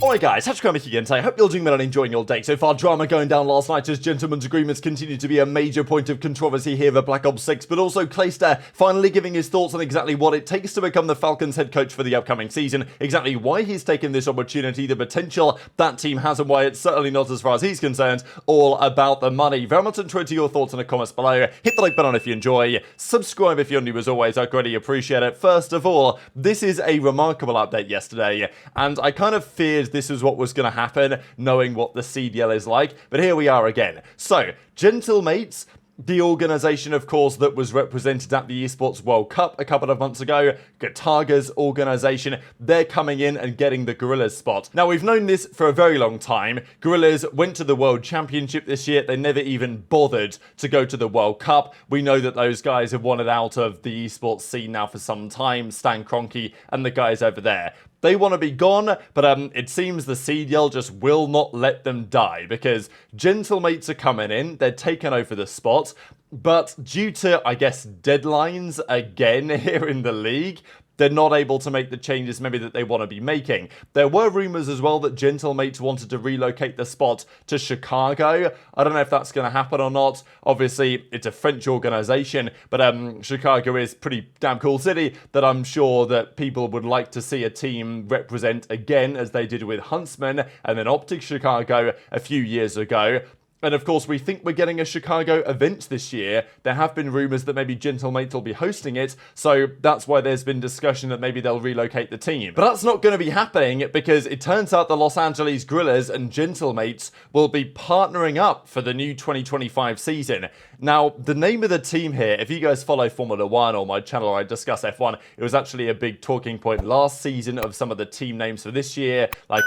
Alright guys, Kremp again today. I hope you're doing well and enjoying your day. So far, drama going down last night as gentlemen's agreements continue to be a major point of controversy here for Black Ops 6, but also Clayster finally giving his thoughts on exactly what it takes to become the Falcons head coach for the upcoming season, exactly why he's taken this opportunity, the potential that team has and why it's certainly not, as far as he's concerned, all about the money. Very much enjoyed your thoughts in the comments below. Hit the like button if you enjoy. Subscribe if you're new as always. I greatly appreciate it. First of all, this is a remarkable update yesterday, and I kind of feared this is what was going to happen, knowing what the CDL is like, but here we are again. So, Gentlemates, the organisation, of course, that was represented at the Esports World Cup a couple of months ago, Gataga's organisation, they're coming in and getting the Gorillas spot. Now, we've known this for a very long time. Gorillas went to the World Championship this year. They never even bothered to go to the World Cup. We know that those guys have wanted out of the esports scene now for some time, Stan Kroenke and the guys over there. They want to be gone, but it seems the CDL just will not let them die, because Gentlemates are coming in, they're taking over the spot, but due to, I guess, deadlines again here in the league, they're not able to make the changes maybe that they want to be making. There were rumours as well that Gentlemates wanted to relocate the spot to Chicago. I don't know if that's going to happen or not. Obviously, it's a French organisation, but Chicago is a pretty damn cool city that I'm sure that people would like to see a team represent again, as they did with Huntsman and then OpTic Chicago a few years ago. And of course, we think we're getting a Chicago event this year. There have been rumours that maybe Gentlemates will be hosting it, so that's why there's been discussion that maybe they'll relocate the team. But that's not going to be happening, because it turns out the Los Angeles Gorillas and Gentlemates will be partnering up for the new 2025 season. Now, the name of the team here, if you guys follow Formula 1 or my channel where I discuss F1, it was actually a big talking point last season of some of the team names for this year, like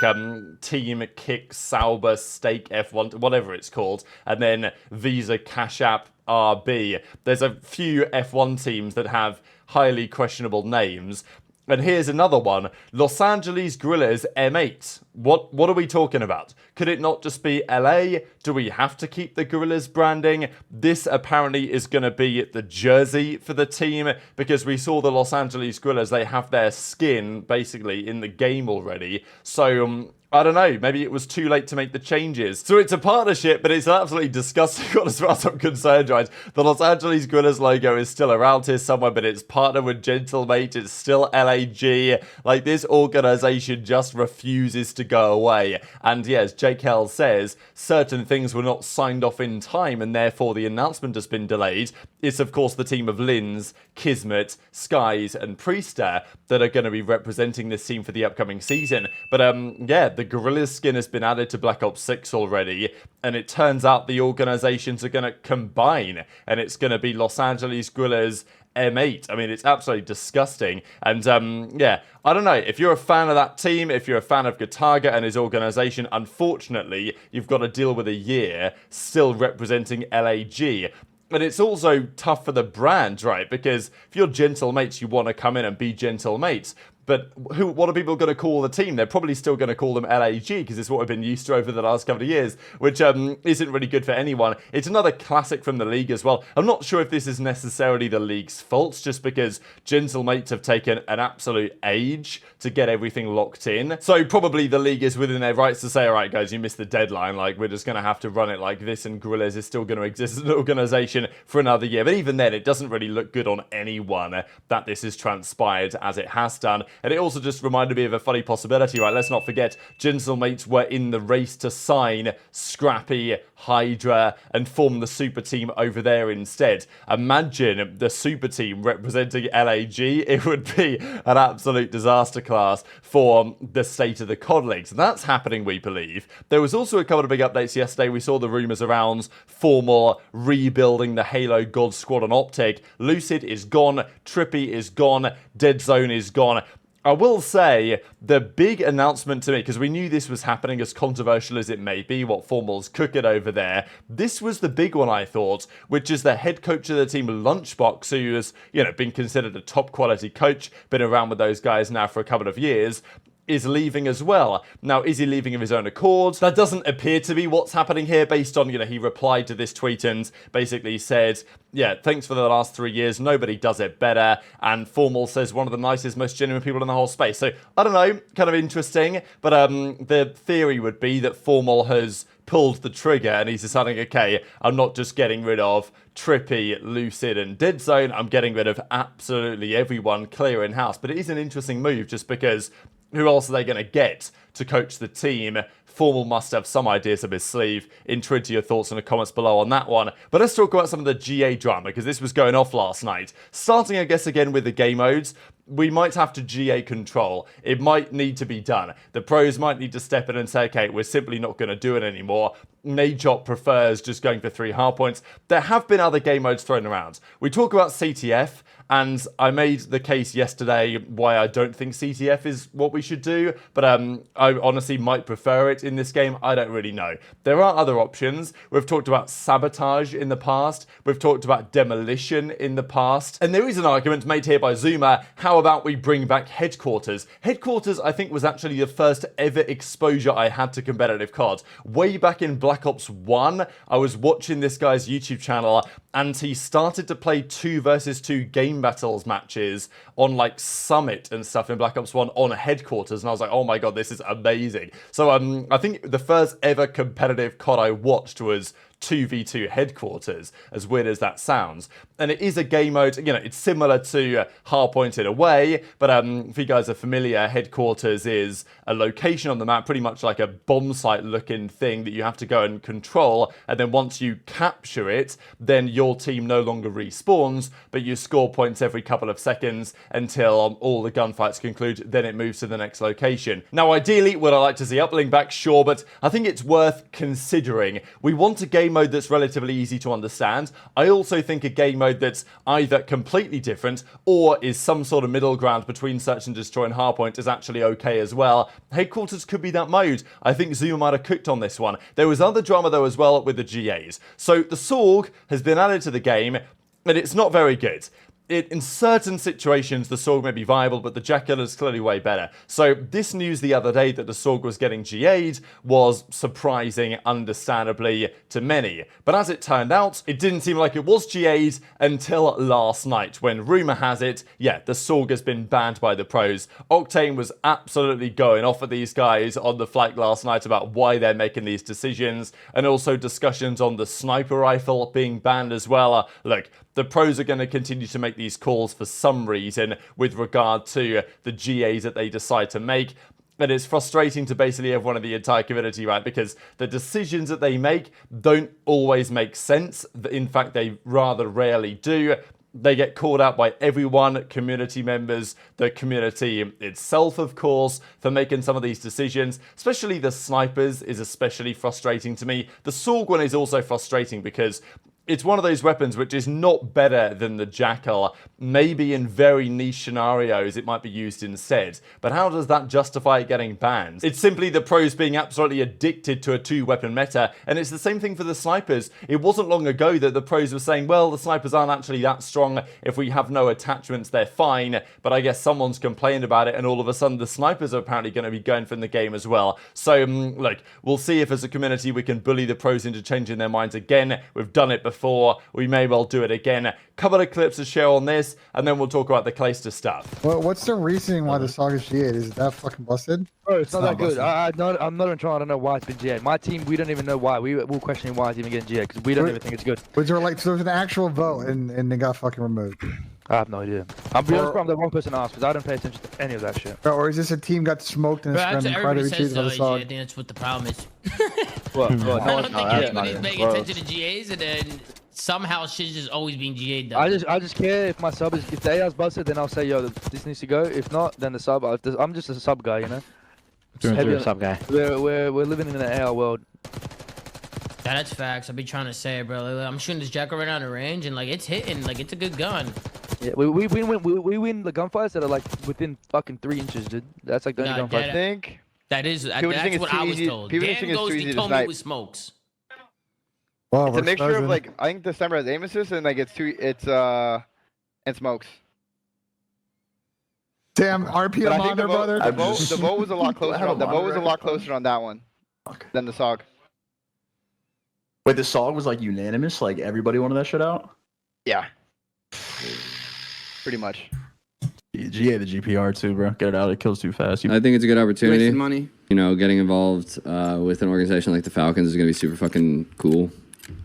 Team Kick, Sauber, Stake, F1, whatever it's called. And then Visa, Cash App, RB. There's a few F1 teams that have highly questionable names. And here's another one, Los Angeles Gorillas M8. What are we talking about? Could it not just be LA? Do we have to keep the Gorillas branding? This apparently is going to be the jersey for the team, because we saw the Los Angeles Gorillas, they have their skin basically in the game already. So I don't know, maybe it was too late to make the changes. So it's a partnership, but it's absolutely disgusting one as far as I'm concerned, right? The Los Angeles Gorillas logo is still around here somewhere, but it's partnered with Gentlemate, it's still LAG. Like, this organisation just refuses to go away. And yes, Jake Hell says certain things were not signed off in time, and therefore the announcement has been delayed. It's of course the team of Lynz, Kismet, Skyz and Priestahh that are going to be representing this team for the upcoming season. But yeah, the Gorillas skin has been added to Black Ops 6 already, and it turns out the organizations are going to combine, and it's going to be Los Angeles Gorillas M8. I mean, it's absolutely disgusting. And yeah, I don't know, if you're a fan of that team, if you're a fan of Ghosty and his organisation, unfortunately, you've got to deal with a year still representing LAG. And it's also tough for the brand, right? Because if you're Gentlemates, you want to come in and be Gentlemates. But what are people going to call the team? They're probably still going to call them LAG, because it's what we've been used to over the last couple of years, which isn't really good for anyone. It's another classic from the league as well. I'm not sure if this is necessarily the league's fault, just because Gentlemates have taken an absolute age to get everything locked in. So probably the league is within their rights to say, all right, guys, you missed the deadline. Like, we're just going to have to run it like this, and Gorillas is still going to exist as an organisation for another year. But even then, it doesn't really look good on anyone that this has transpired as it has done. And it also just reminded me of a funny possibility, right? Let's not forget, Gentlemates were in the race to sign Scrappy, HyDra, and form the super team over there instead. Imagine the super team representing LAG. It would be an absolute disaster class for the state of the COD leagues. That's happening, we believe. There was also a couple of big updates yesterday. We saw the rumours around formal rebuilding the Halo God Squad on OpTic. Lucid is gone. Trippy is gone. Dead Zone is gone. I will say, the big announcement to me, because we knew this was happening, as controversial as it may be, what Formal's cooking over there, this was the big one, I thought, which is the head coach of the team, Lunchbox, who has, been considered a top quality coach, been around with those guys now for a couple of years. is leaving as well. Now, is he leaving of his own accord? That doesn't appear to be what's happening here based on, he replied to this tweet and basically said, yeah, thanks for the last 3 years. Nobody does it better. And Formal says one of the nicest, most genuine people in the whole space. So, I don't know, kind of interesting. But the theory would be that Formal has pulled the trigger and he's deciding, okay, I'm not just getting rid of Trippy, Lucid and Dead Zone, I'm getting rid of absolutely everyone clear in-house. But it is an interesting move just because who else are they going to get to coach the team? Formal must have some ideas up his sleeve. Intrigued to your thoughts in the comments below on that one. But let's talk about some of the GA drama, because this was going off last night. Starting, I guess, again with the game modes, we might have to GA control. It might need to be done. The pros might need to step in and say, okay, we're simply not going to do it anymore. Najot prefers just going for 3 hardpoints. There have been other game modes thrown around. We talk about CTF, and I made the case yesterday why I don't think CTF is what we should do, but I honestly might prefer it in this game. I don't really know. There are other options. We've talked about sabotage in the past. We've talked about demolition in the past. And there is an argument made here by Zoomer. How about we bring back headquarters? Headquarters, I think, was actually the first ever exposure I had to competitive COD. Way back in Black Ops 1, I was watching this guy's YouTube channel and he started to play 2 versus 2 game battles matches on like Summit and stuff in Black Ops 1 on headquarters, and I was like, oh my god, this is amazing. So I think the first ever competitive COD I watched was 2v2 headquarters, as weird as that sounds. And it is a game mode, it's similar to Hardpoint in a way, but if you guys are familiar, headquarters is a location on the map, pretty much like a bomb site looking thing that you have to go and control, and then once you capture it, then your team no longer respawns, but you score points every couple of seconds until all the gunfights conclude, then it moves to the next location. Now ideally, would I like to see uplink back? Sure, but I think it's worth considering. We want a game mode that's relatively easy to understand. I also think a game mode that's either completely different or is some sort of middle ground between Search and Destroy and Hardpoint is actually okay as well. Headquarters could be that mode. I think Zuma might have cooked on this one. There was other drama though as well with the GAs. So the Saug has been added to the game and it's not very good. In certain situations, the Saug may be viable, but the Jackal is clearly way better. So this news the other day that the Saug was getting GA'd was surprising, understandably, to many. But as it turned out, it didn't seem like it was GA'd until last night, when rumour has it, yeah, the Saug has been banned by the pros. Octane was absolutely going off at these guys on the flight last night about why they're making these decisions, and also discussions on the sniper rifle being banned as well. Look, the pros are going to continue to make these calls for some reason with regard to the GAs that they decide to make. And it's frustrating to basically everyone in the entire community, right? Because the decisions that they make don't always make sense. In fact, they rather rarely do. They get called out by everyone, community members, the community itself, of course, for making some of these decisions. Especially the snipers is especially frustrating to me. The Saug one is also frustrating because it's one of those weapons which is not better than the Jackal. Maybe in very niche scenarios it might be used instead. But how does that justify it getting banned? It's simply the pros being absolutely addicted to a 2-weapon meta. And it's the same thing for the snipers. It wasn't long ago that the pros were saying, well, the snipers aren't actually that strong. If we have no attachments, they're fine. But I guess someone's complained about it, and all of a sudden the snipers are apparently going to be going from the game as well. So, look, we'll see if as a community we can bully the pros into changing their minds again. We've done it before, we may well do it again. Couple of clips to share on this, and then we'll talk about the Clayster stuff. Well, what's the reasoning why the Saug is GA? Is that fucking busted? Bro, it's not that good. I'm not even trying. I don't know why it's been GA. My team, we don't even know why. We're questioning why it's even getting GA because we don't even think it's good. Was there like, so there was an actual vote and they got fucking removed? I have no idea. I'm the wrong person to ask because I don't pay attention to any of that shit. Or is this a team got smoked and it's everybody says so, I think that's what the problem is. What? I don't think anybody's paying attention to GAs, and then somehow shit's just always being GA'd down. I just care if my sub is, if the AR's busted, then I'll say, yo, this needs to go. If not, then the sub. I'm just a sub guy, you know. Through a sub guy. We're living in an AR world. Yeah, that's facts. I'll be trying to say, bro. Like, I'm shooting this Jackal right now in the range, and like it's hitting. Like it's a good gun. Yeah, we win the gunfights that are like within fucking 3 inches, dude. That's like the only gunfight. I think that's what I was told. People Dan think it's too easy Ghosty to told me snipe. it was smokes. Well, It's a mixture of like, I think the sniper has aim assist and like and smokes. Damn, But RPM I on think there, brother. the vote was a lot closer. The vote was a lot closer on that one than the Saug. Wait, the Saug was like unanimous? Like everybody wanted that shit out? Yeah. Pretty much. GA the GPR too, bro. Get it out. It kills too fast. I think it's a good opportunity. Wasting money. You know, getting involved with an organization like the Falcons is going to be super fucking cool.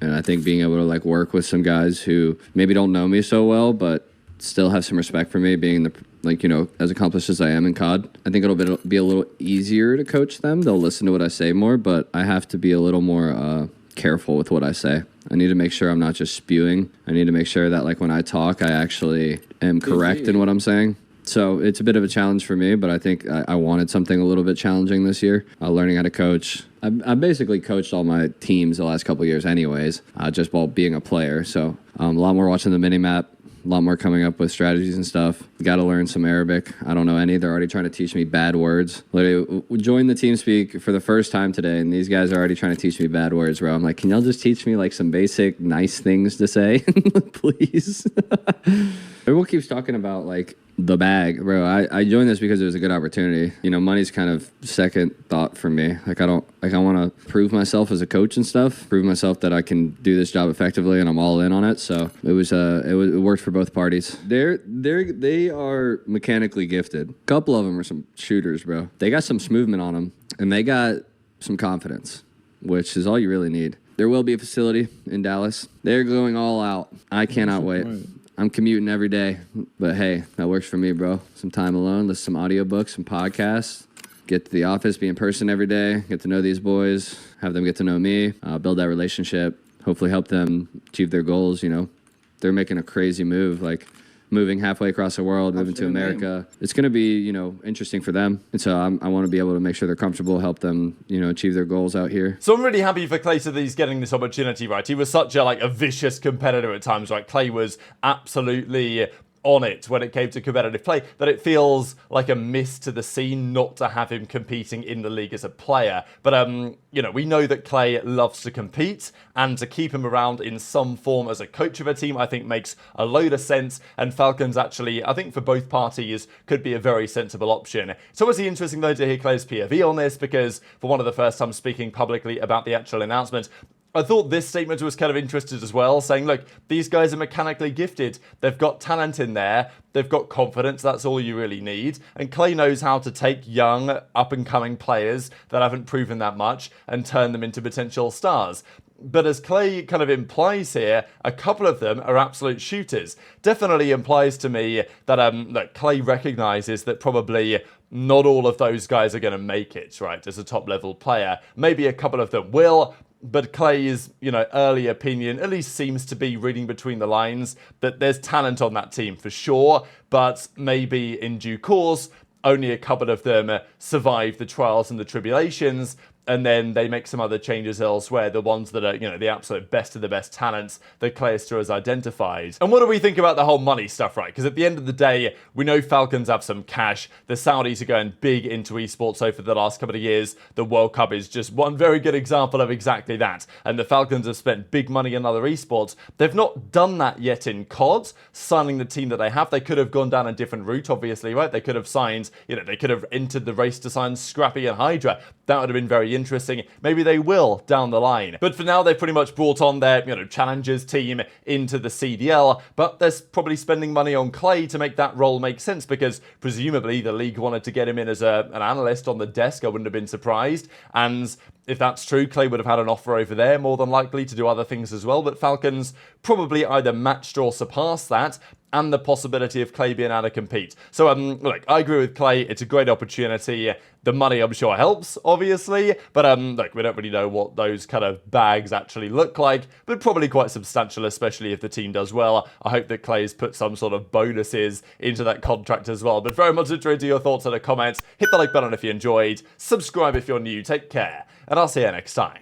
And I think being able to like work with some guys who maybe don't know me so well, but still have some respect for me, being the like, you know, as accomplished as I am in COD, I think it'll be a little easier to coach them. They'll listen to what I say more, but I have to be a little more careful with what I say. I need to make sure I'm not just spewing. I need to make sure that like when I talk, I actually am correct in what I'm saying. So it's a bit of a challenge for me, but I think I wanted something a little bit challenging this year. Learning how to coach. I basically coached all my teams the last couple of years anyways, just while being a player. So a lot more watching the mini-map, a lot more coming up with strategies and stuff. Got to learn some Arabic. I don't know any. They're already trying to teach me bad words. Literally, joined the TeamSpeak for the first time today, and these guys are already trying to teach me bad words, bro. I'm like, can y'all just teach me like some basic nice things to say, please? Everyone keeps talking about like the bag, bro. I joined this because it was a good opportunity. You know, money's kind of second thought for me. Like I want to prove myself as a coach and stuff, prove myself that I can do this job effectively, and I'm all in on it. So it worked for both parties. They are mechanically gifted. A couple of them are some shooters, bro. They got some movement on them, and they got some confidence, which is all you really need. There will be a facility in Dallas. They're going all out. I cannot wait. I'm commuting every day, but hey, that works for me, bro. Some time alone, listen to some audiobooks, some podcasts, get to the office, be in person every day, get to know these boys, have them get to know me, build that relationship, hopefully help them achieve their goals. You know, they're making a crazy move, like moving halfway across the world, moving to America. It's going to be, you know, interesting for them. And so I want to be able to make sure they're comfortable, help them, you know, achieve their goals out here. So I'm really happy for Clayster that he's getting this opportunity, right? He was such a vicious competitor at times, right? Clay was absolutely on it when it came to competitive play, that it feels like a miss to the scene not to have him competing in the league as a player. But, you know, we know that Clay loves to compete, and to keep him around in some form as a coach of a team, I think makes a load of sense. And Falcons actually, I think for both parties, could be a very sensible option. It's obviously interesting though to hear Clay's POV on this, because for one of the first times speaking publicly about the actual announcement, I thought this statement was kind of interesting as well, saying, look, these guys are mechanically gifted. They've got talent in there. They've got confidence. That's all you really need. And Clay knows how to take young, up-and-coming players that haven't proven that much and turn them into potential stars. But as Clay kind of implies here, a couple of them are absolute shooters. Definitely implies to me that look, Clay recognizes that probably not all of those guys are going to make it, right, as a top-level player. Maybe a couple of them will. But Clay's, you know, early opinion at least seems to be reading between the lines that there's talent on that team for sure, but maybe in due course, only a couple of them survive the trials and the tribulations, and then they make some other changes elsewhere, the ones that are, you know, the absolute best of the best talents that Clayster has identified. And what do we think about the whole money stuff, right? Because at the end of the day, we know Falcons have some cash. The Saudis are going big into esports over the last couple of years. The World Cup is just one very good example of exactly that. And the Falcons have spent big money in other esports. They've not done that yet in COD, signing the team that they have. They could have gone down a different route, obviously, right? They could have signed, you know, they could have entered the race to sign Scrappy and HyDra. That would have been very interesting. Maybe they will down the line. But for now, they've pretty much brought on their, you know, challengers team into the CDL, but they're probably spending money on Clay to make that role make sense, because presumably the league wanted to get him in as an analyst on the desk. I wouldn't have been surprised. And if that's true, Clay would have had an offer over there, more than likely, to do other things as well. But Falcons probably either matched or surpassed that, and the possibility of Clay being able to compete. So, look, I agree with Clay. It's a great opportunity. The money, I'm sure, helps, obviously. But, look, we don't really know what those kind of bags actually look like, but probably quite substantial, especially if the team does well. I hope that Clay's put some sort of bonuses into that contract as well. But very much interested in your thoughts in the comments. Hit the like button if you enjoyed. Subscribe if you're new. Take care. And I'll see you next time.